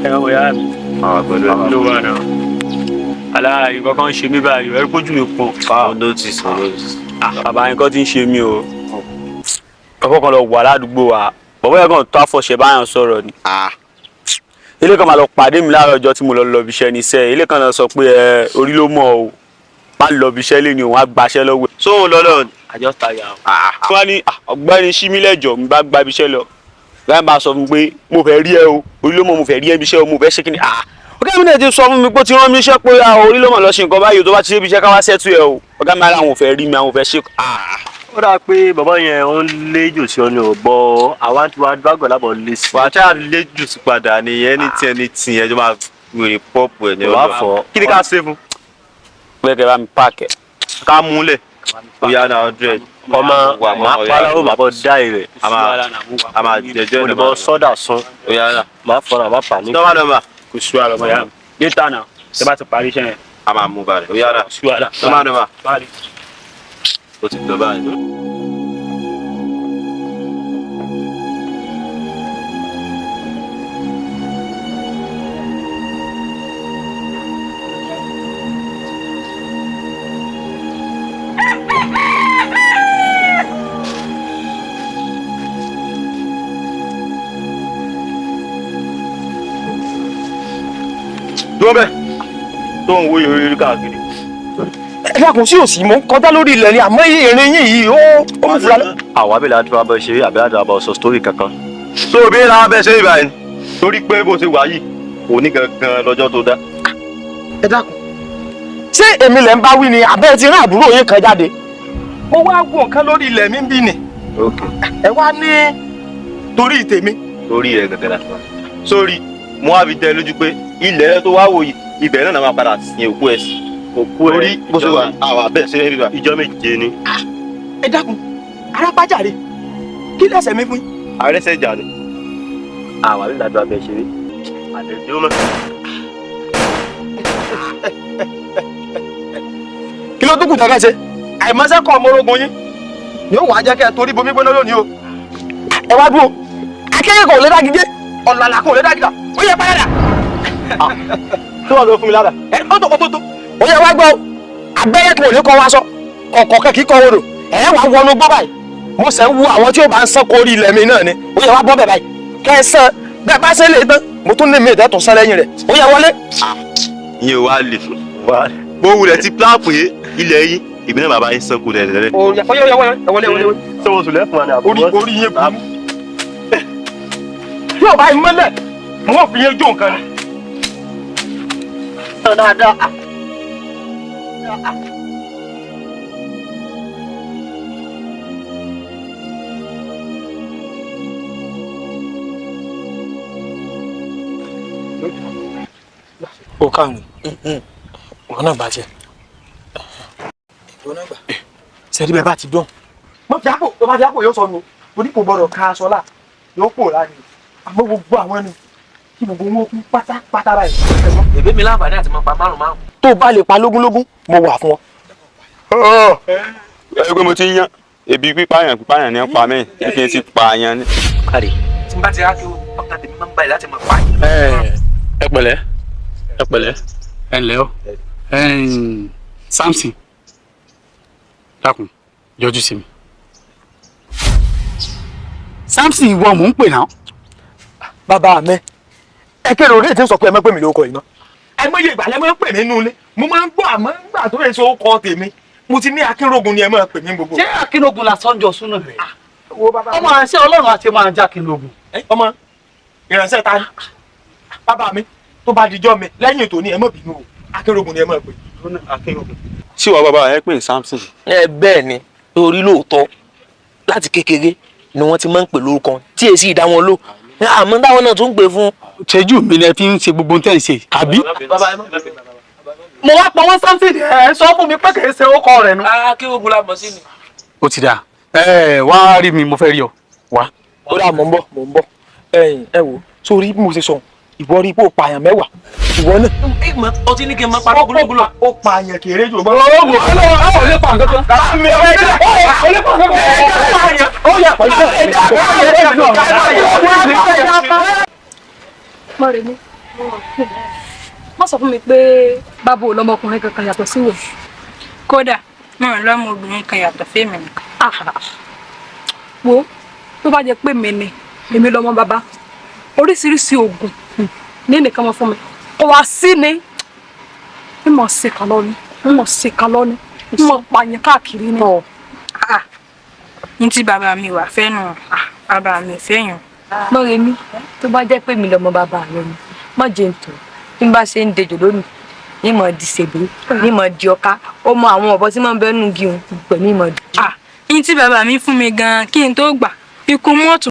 ẹ̀rọ ìyá mi. Ló wà náà. Alára nǹkan kan ń ṣe mí báyìí, ẹ̀rú pójú mi pọ̀. Bàbá nǹkan tí ń ṣe mí o. Bàbá kan lọ wà ládùúgbò wa. Bàbá yẹn kàn tó àfọ̀ṣẹ báyọ̀ sọ̀rọ̀ ni. Ilé kan máa lọ pàdé mi láàárọ̀ ọjọ́ tí mo lọ ibi iṣẹ́ níṣẹ́. Ilé kan lọ sọ pé orí ló mọ̀ o. Má lọ ibi iṣẹ́ lé ni òun á gbaṣẹ́ lọ́wọ́. Sóhun lọ́lọ́ ni. Àjọ tàyà o. Wọ́n á ní ọ̀gbẹ́ni Ṣímílẹ́jọ̀ mi bá gba ibi iṣẹ́ lọ. Báyọ̀ máa sọ fún mi pé mo fẹ́ rí ẹ o. Orí ló mọ̀ mo fẹ́ rí ẹ ibi iṣẹ́ o. Mo fẹ́ ṣe kí ni. Ọ̀gá mi náà ti sọ fún mi pé ó ti rán mi iṣẹ́ pé orí ló mọ̀ lọ ṣe nǹkan báyìí tó bá ti ṣe ibi iṣẹ́ ká wá sẹ́tù ẹ o. Ọ̀gá mi àwọn ò fẹ́ rí mi àwọn ò fẹ́ ṣe. Ó dáa pé bàbá yẹn ó lé jù sí ọ ní ọ̀bọ àwa tí wàá dúgbàgbọ́ lábọ̀ lé sí. wàá ṣáà lé jù sí padà ní ẹni tí ẹjọ́ máa wèrè pọ́ọ̀pù ẹ̀ ní wàá fọ́ kí ni ká ṣe fún. Bẹ́ẹ̀ kẹ́ bá mi páàkì ẹ̀. Ká múlẹ̀ bóyá náà 100. ọmọ máa pàlọ́ máa bọ́ dá ìrẹ̀. a máa jẹjọ́ ẹ̀ olùbọ̀ sọ́dà sún. máa fọ́nà máa pa ní. nọ́mbà. Kò sí wàhálà ọmọ yá mi. Létà náà ṣe bá ti parí iṣẹ́ yẹn. a máa mú balẹ̀ bóyá náà. Kò sí wàhálà. nọ́mbà. Báyìí. ó ti lọ báyìí. dúró bẹ́ẹ̀ tó ń wo ìrírí káàkiri. ẹ dákun sí òsì mò ń kọjá lórí ilẹ̀ ni àmọ́ ìrìn yín yìí ó mú fura lọ. àwa abẹ́lẹ̀ àdúrà bá ṣeré àbẹ́ àdúrà bá sọ sítórì kankan. tó o bí ra abẹ́ ṣe ìbáyìí torí pé bó ṣe wà yìí òní gangan lọ́jọ́ tó dá. ẹ dákun ṣé èmi lẹ̀ ń bá wí ni àbẹ́ ti rán àbúrò yín kan jáde. mo wá gùn nǹkan lórí ilẹ̀ mi ń bí ni. ẹ wá ní torí tèmi. torí rẹ̀ gàgàrà sórí mo wá fi dẹ lójú pé ilẹ̀ rẹ tó wá wò yìí ibẹ̀ náà máa padà sin òkú ẹ̀ sí. òkú ẹ̀ torí bó ṣe wà àwọn abẹ́ ṣe é rí wa. ìjọ méje ni. ẹ dákun arápájàre kí lẹ́sẹ̀ mi fún yín. àrẹsẹ̀ jà ni. àwa abẹ́lẹ̀ àdúrà bá ṣeré àdẹ̀dẹ́ mọ́. kí ló dúkù tẹ́lẹ̀ ṣe àìmọ́sẹ́ kọ́ ọmọ orogun yín yóò wá jẹ́ kẹ́ ẹ torí bomi gbóná lónìí o. ẹ wá dúró akẹ́kẹ́ kò lè dágídé ọ̀làlà kò lè dágídá ó yẹ padà. tí wọ́n lọ fún mi lára. ẹ ó tó ó yẹ wá gbọ́ abẹ́rẹ́ kò lè kọ́ wá sọ kọ̀ọ̀kọ̀ kẹ́kì kọ́ wodò ẹ wá wọnú gbọ́ báyìí mo sẹ́ ń wo àwọn tí ó bá ń sán kórìí ilẹ̀ mi náà ni ó yẹ wá bọ́ bẹ̀ báyìí kẹ́ ẹ sàn bẹ́ẹ̀ bá ṣe lè tán mo tún ní mi ìdẹ́tùn sán lẹ́yìn rẹ̀ ó yẹ wọlé. ìyẹn wá lè fún wa bó wulẹ̀ ti plan pé ilẹ̀ yìí ìbí náà bàbá yín sàn kú lẹ́lẹ́lẹ́. ó yẹ wọlé. sọ́wọ́n sùn lẹ́fún wa ni àbúrò. orí yẹn burú tí ò bá yín mọ́lẹ̀ mo fi yẹn jó nǹkan ni. dáadáa. ó káàánú wọn náà bàjẹ́ ìwọ náà gbà sẹ́rí bẹ́ẹ̀ bá ti dán. mo fi àpò tó bá fi àpò yóò sọnù onípò gbọdọ̀ ká aṣọ là yóò pò láàyè àmọ́ gbogbo àwọn ẹni kí gbogbo wọn kú pátápátá báyìí. èbí mi láǹfààní àti mọ̀ pa márùn-ún. tó o bá lè pa lógúnlógún mo wà fún ọ. ẹ pé mo ti ń yan ebi pípààyàn ní ń pa mí kí n ti pààyàn ní. kárí tí n bá ti rákì ọ̀tá tèmi máa ń báyìí láti mọ̀ pa. Ẹ pẹ̀lẹ́ ẹ ǹlẹ́ o Samson dákun yọjú sí mi. Samson ìwọ mò ń pè náà. bàbá mi ẹ kéré orí ètò sọ pé ẹ mọ̀ pé mi ló kọ iná. ẹ mọ̀ iye ìgbà lẹ mọ̀ ń pè mí nínú ilé mo máa ń gbọ́ àmọ́ nígbà tó yẹ sọ kọ tèmi mo ti ní Akínrógun ni ẹ máa pè mí gbogbo. ṣé Akínrógun la sọ́njọ́ súnà rẹ̀? wo bàbá mi. ọmọ àṣẹ Ọlọ́run àti máa ń já Akínrógun. ọmọ ìránṣẹ́ ta ni bàbá mi tó bá dijọ́ mi lẹ́yìn ètò ni ẹ mọ̀ bínú o Akínrógun ni ẹ máa pè. ṣé wàá bàbá ẹ pè ní Samson. bẹ́ẹ̀ ni torí lóòótọ́ láti kékeré ni wọ́n ti máa ń pè lórúkọ tí èsì ìdá wọn lò àmọ́ táwọn náà tún ń pè fún. ṣẹ́jú mi lẹ fi ń ṣe gbogbo tẹ́ ń ṣe àbí. mo wá pa wọ́n Samson ẹ̀ sọ fún mi pé kì í ṣe orúkọ rẹ̀ nu. Akínrógun la mọ̀ sí ni. ó ti dà wá rí mi mo fẹ́ rí ọ wá. ó dà mò ń bọ̀ ẹ wò sórí bí mo ṣe sọ ìwọ rí pé ó pààyàn mẹ́wàá ìwọ náà. ọtí ní kí n máa pa lógúnlógún. ó pààyàn kéré jù mọ́. ó lè pa nǹkan kan. Mọ̀rẹ̀mí Má sọ fún mi pé bàbá ò lọ́mọkùnrin kankan yàtọ̀ sí wò. Kódà mo rìn lọ́mọ obìnrin kan yàtọ̀ fẹ́mi nìkan. Wo tó bá jẹ́ pé mi ni èmi lọ́mọ bàbá oríṣiríṣi oògùn ní nìkan mọ fún mi kò wá sí ni mímọ̀ ṣe kan lọ́ni mímọ̀ pààyàn káàkiri ni. Ní tí bàbá mi wà fẹ́ nù bàbá mi fẹ́yàn. Mọ́re mi tó bá jẹ́ pé mi lọ́mọ bàbá rẹ ni má jẹ́ ń tò bí n bá ṣe ń dejò lónìí ní mọ̀ di ṣègbè ní mọ̀ di ọká ó mọ àwọn ọ̀bọ tí mọ̀ ń bẹ́nu gi òun pẹ̀lú ìmọ̀ di. Ní tí bàbá mi fún mi gan-an kí n tó gbà ikú mọ́tò